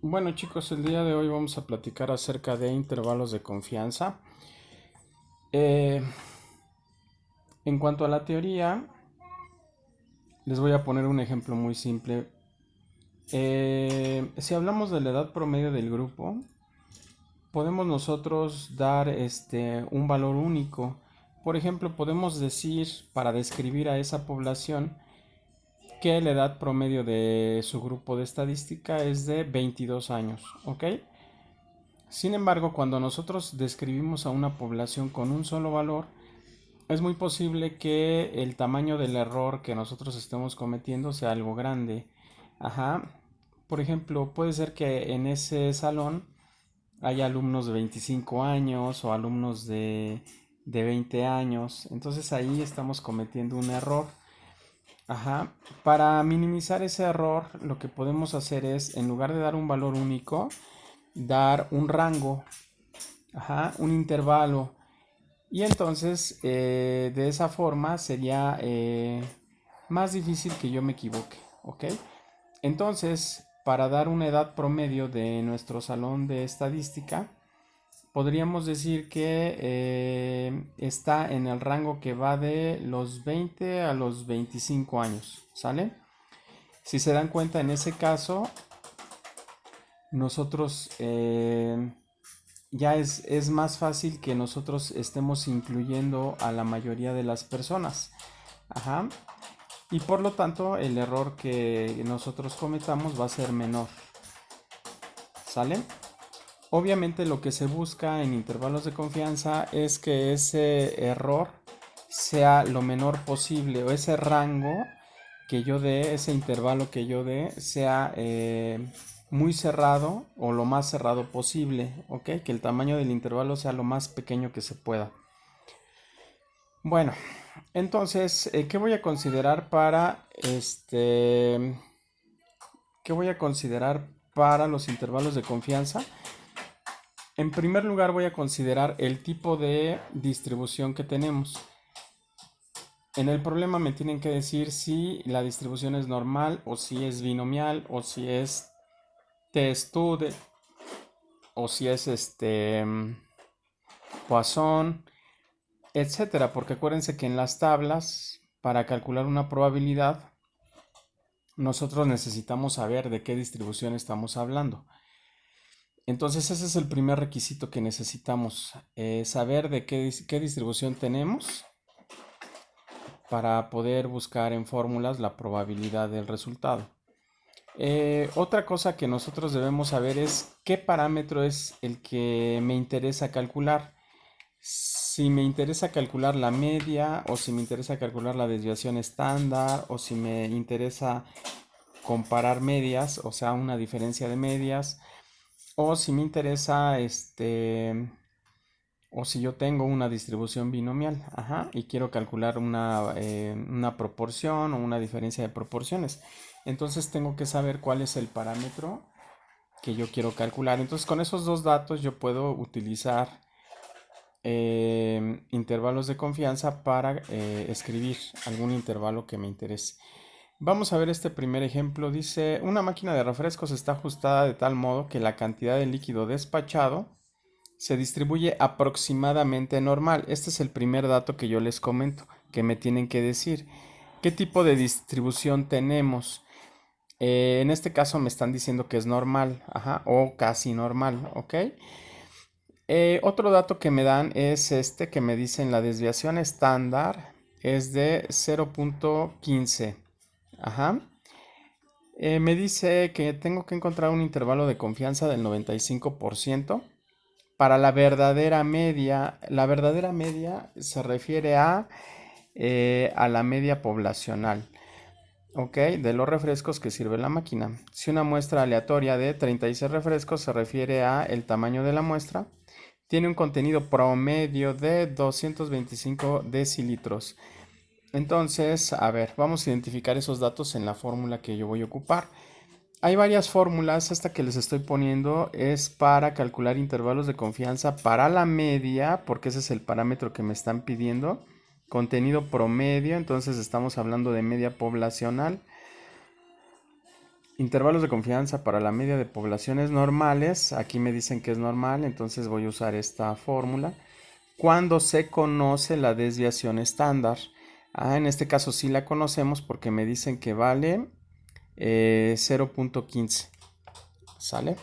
Bueno chicos, el día de hoy vamos a platicar acerca de intervalos de confianza. Eh, en cuanto a la teoría, les voy a poner un ejemplo muy simple. Si hablamos de la edad promedio del grupo, podemos nosotros dar un valor único. Por ejemplo, podemos decir, para describir a esa población, que la edad promedio de su grupo de estadística es de 22 años, ¿ok? Sin embargo, cuando nosotros describimos a una población con un solo valor, es muy posible que el tamaño del error que nosotros estemos cometiendo sea algo grande. Ajá. Por ejemplo, puede ser que en ese salón haya alumnos de 25 años o alumnos de 20 años. Entonces ahí estamos cometiendo un error. Ajá. Para minimizar ese error, lo que podemos hacer es, en lugar de dar un valor único, dar un rango, ajá, un intervalo. Y entonces, de esa forma sería más difícil que yo me equivoque, ¿ok? Entonces, para dar una edad promedio de nuestro salón de estadística, podríamos decir que está en el rango que va de los 20 a los 25 años, ¿sale? Si se dan cuenta, en ese caso, nosotros ya es más fácil que nosotros estemos incluyendo a la mayoría de las personas. Ajá. Y por lo tanto, el error que nosotros cometamos va a ser menor. ¿Sale? Obviamente lo que se busca en intervalos de confianza es que ese error sea lo menor posible, o ese rango que yo dé, ese intervalo que yo dé, sea muy cerrado o lo más cerrado posible, ¿ok? Que el tamaño del intervalo sea lo más pequeño que se pueda. Bueno, entonces, ¿qué voy a considerar para qué voy a considerar para los intervalos de confianza? En primer lugar, voy a considerar el tipo de distribución que tenemos. En el problema me tienen que decir si la distribución es normal o si es binomial o si es t-stude o si es Poisson, etcétera, porque acuérdense que en las tablas, para calcular una probabilidad, nosotros necesitamos saber de qué distribución estamos hablando. Entonces ese es el primer requisito que necesitamos, saber de qué distribución tenemos para poder buscar en fórmulas la probabilidad del resultado. Otra cosa que nosotros debemos saber es qué parámetro es el que me interesa calcular. Si me interesa calcular la media o si me interesa calcular la desviación estándar o si me interesa comparar medias, o sea, una diferencia de medias, o si me interesa o si yo tengo una distribución binomial, ajá, y quiero calcular una proporción o una diferencia de proporciones. Entonces tengo que saber cuál es el parámetro que yo quiero calcular. Entonces con esos dos datos yo puedo utilizar intervalos de confianza para escribir algún intervalo que me interese. Vamos a ver este primer ejemplo. Dice, una máquina de refrescos está ajustada de tal modo que la cantidad de líquido despachado se distribuye aproximadamente normal. Este es el primer dato que yo les comento, que me tienen que decir. ¿Qué tipo de distribución tenemos? En este caso me están diciendo que es normal, ajá, o casi normal, ¿ok? Otro dato que me dan es este que me dicen la desviación estándar es de 0.15. Ajá. Me dice que tengo que encontrar un intervalo de confianza del 95% para la verdadera media se refiere a la media poblacional, ¿ok? De los refrescos que sirve la máquina. Si una muestra aleatoria de 36 refrescos se refiere a el tamaño de la muestra, tiene un contenido promedio de 225 decilitros. Entonces, a ver, vamos a identificar esos datos en la fórmula que yo voy a ocupar. Hay varias fórmulas, esta que les estoy poniendo es para calcular intervalos de confianza para la media, porque ese es el parámetro que me están pidiendo. Contenido promedio, entonces estamos hablando de media poblacional. Intervalos de confianza para la media de poblaciones normales. Aquí me dicen que es normal, entonces voy a usar esta fórmula. Cuando se conoce la desviación estándar. En este caso sí la conocemos porque me dicen que vale 0.15. ¿Sale?